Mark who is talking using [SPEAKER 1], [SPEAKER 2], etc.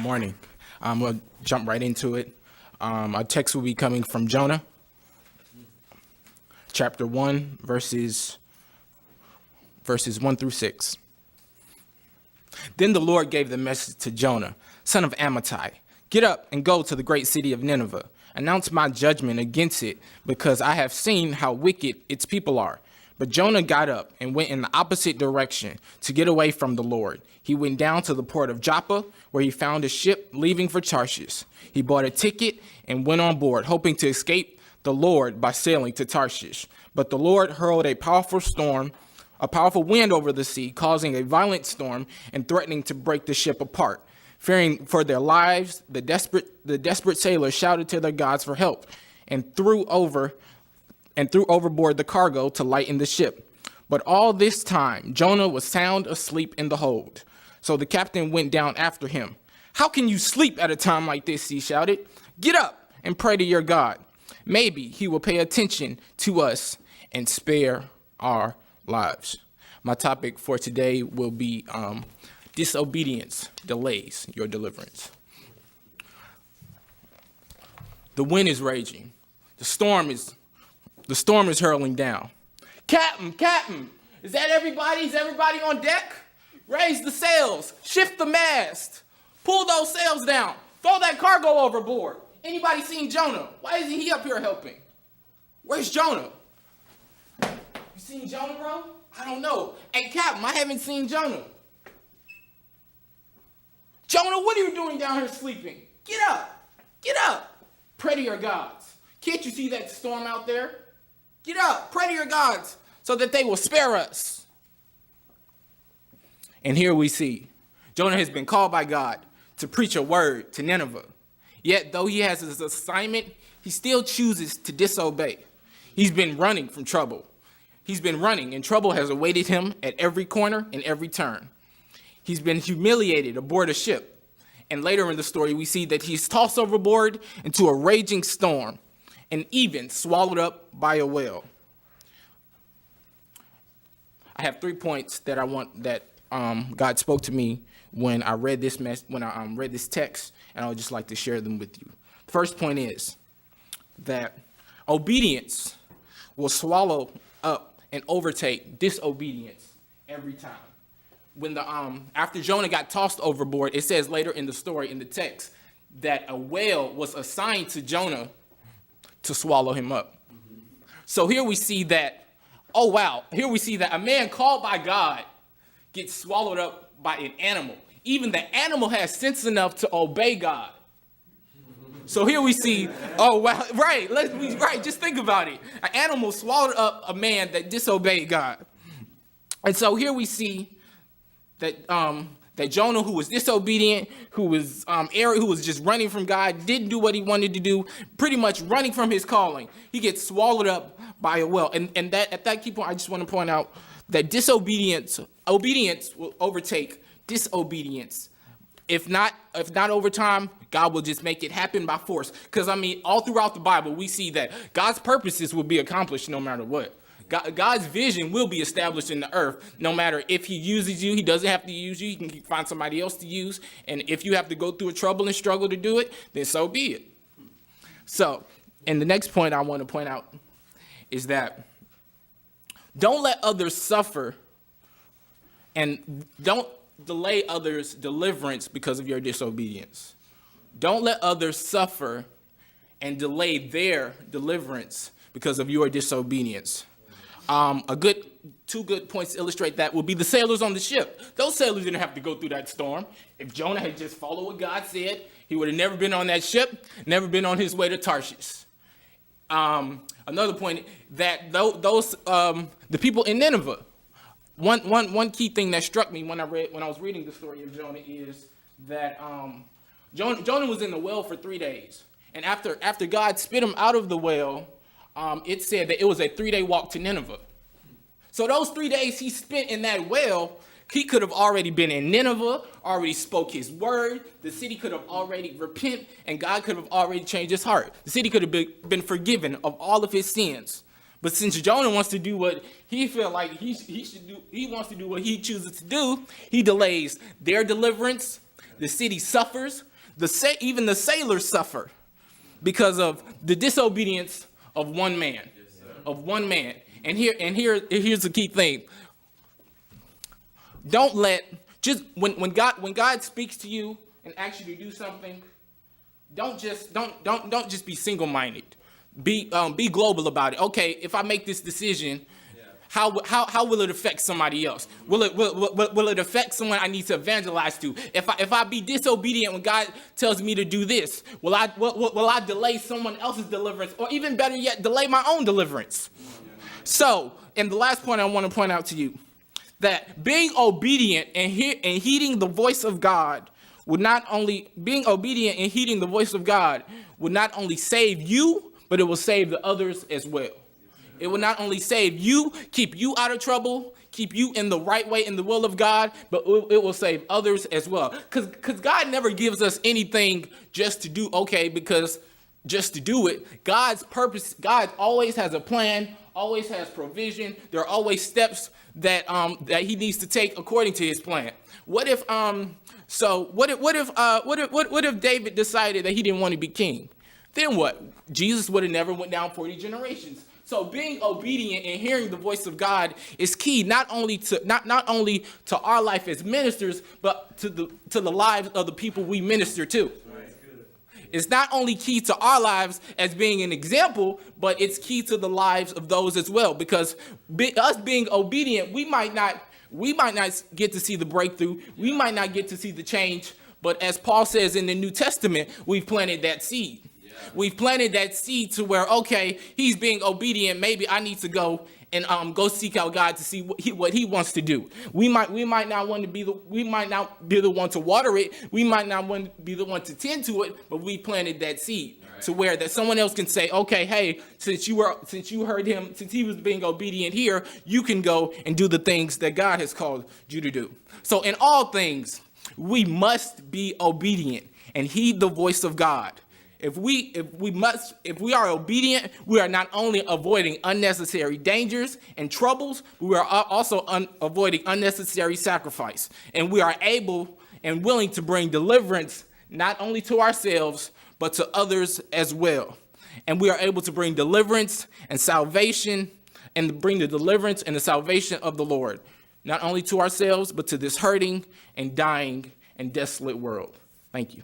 [SPEAKER 1] Morning. We'll jump right into it. Our text will be coming from Jonah, chapter 1, verses 1 through 6. Then the Lord gave the message to Jonah, son of Amittai, "Get up and go to the great city of Nineveh. Announce my judgment against it, because I have seen how wicked its people are." But Jonah got up and went in the opposite direction to get away from the Lord. He went down to the port of Joppa, where he found a ship leaving for Tarshish. He bought a ticket and went on board, hoping to escape the Lord by sailing to Tarshish. But the Lord hurled a powerful wind over the sea, causing a violent storm and threatening to break the ship apart. Fearing for their lives, the desperate sailors shouted to their gods for help and threw overboard the cargo to lighten the ship. But all this time, Jonah was sound asleep in the hold. So the captain went down after him. "How can you sleep at a time like this?" he shouted. "Get up and pray to your God. Maybe he will pay attention to us and spare our lives." My topic for today will be disobedience delays your deliverance. The wind is raging. The storm is hurling down. Captain, is that everybody? Is everybody on deck? Raise the sails, shift the mast, pull those sails down, throw that cargo overboard. Anybody seen Jonah? Why isn't he up here helping? Where's Jonah? You seen Jonah, bro? I don't know. Hey, Captain, I haven't seen Jonah. Jonah, what are you doing down here sleeping? Get up. Pray to your gods. Can't you see that storm out there? Get up, pray to your gods so that they will spare us. And here we see Jonah has been called by God to preach a word to Nineveh. Yet, though he has his assignment, he still chooses to disobey. He's been running from trouble. He's been running, and trouble has awaited him at every corner and every turn. He's been humiliated aboard a ship. And later in the story, we see that he's tossed overboard into a raging storm and even swallowed up by a whale. I have 3 points that I want that God spoke to me when I read this read this text, and I would just like to share them with you. The first point is that obedience will swallow up and overtake disobedience every time. When after Jonah got tossed overboard, it says later in the story in the text that a whale was assigned to Jonah to swallow him up. So here we see that, here we see that a man called by God gets swallowed up by an animal. Even the animal has sense enough to obey God. So here we see, right, just think about it. An animal swallowed up a man that disobeyed God. And so here we see that Jonah, who was disobedient, who was just running from God, didn't do what he wanted to do, pretty much running from his calling. He gets swallowed up by a whale. And that at that key point, I just want to point out that obedience will overtake disobedience. If not over time, God will just make it happen by force. Because all throughout the Bible, we see that God's purposes will be accomplished no matter what. God's vision will be established in the earth, no matter if he uses you. He doesn't have to use you. He can find somebody else to use. And if you have to go through a trouble and struggle to do it, then so be it. So, and the next point I want to point out is that don't let others suffer and don't delay others' deliverance because of your disobedience. Don't let others suffer and delay their deliverance because of your disobedience. Two good points to illustrate that will be the sailors on the ship. Those sailors didn't have to go through that storm. If Jonah had just followed what God said, he would have never been on that ship, never been on his way to Tarshish. Another point that the people in Nineveh, one key thing that struck me when I was reading the story of Jonah is that Jonah was in the well for 3 days, and after God spit him out of the well, it said that it was a 3-day walk to Nineveh. So those 3 days he spent in that well, he could have already been in Nineveh, already spoke his word. The city could have already repented, and God could have already changed his heart. The city could have been forgiven of all of his sins. But since Jonah wants to do what he feels like he should do, he wants to do what he chooses to do, he delays their deliverance. The city suffers. even the sailors suffer because of the disobedience of one man. And here's the key thing. Don't let when God speaks to you and asks you to do something, don't just be single-minded. Be global about it. Okay, if I make this decision, how will it affect somebody else? Will it affect someone I need to evangelize to? If I be disobedient when God tells me to do this, will I delay someone else's deliverance, or even better yet, delay my own deliverance? So, and the last point I want to point out to you, that being obedient and heeding the voice of God would not only save you, but it will save the others as well. It will not only save you, keep you out of trouble, keep you in the right way in the will of God, but it will save others as well. Because God never gives us anything just to do, because just to do it. God's purpose, God always has a plan, always has provision. There are always steps that he needs to take according to his plan. What if David decided that he didn't want to be king? Then what? Jesus would have never went down 40 generations. So being obedient and hearing the voice of God is key, not only to our life as ministers, but to the lives of the people we minister to. It's not only key to our lives as being an example, but it's key to the lives of those as well. Because us being obedient, we might not get to see the breakthrough. We might not get to see the change. But as Paul says in the New Testament, we've planted that seed. We've planted that seed to where, he's being obedient. Maybe I need to go and go seek out God to see what he wants to do. We might not be the one to water it. We might not want to be the one to tend to it, but we planted that seed to where that someone else can say, hey, since you heard him, since he was being obedient here, you can go and do the things that God has called you to do. So in all things, we must be obedient and heed the voice of God. If we are obedient, we are not only avoiding unnecessary dangers and troubles, but we are also avoiding unnecessary sacrifice. And we are able and willing to bring deliverance not only to ourselves, but to others as well. And we are able to bring deliverance and salvation and bring the deliverance and the salvation of the Lord, not only to ourselves, but to this hurting and dying and desolate world. Thank you.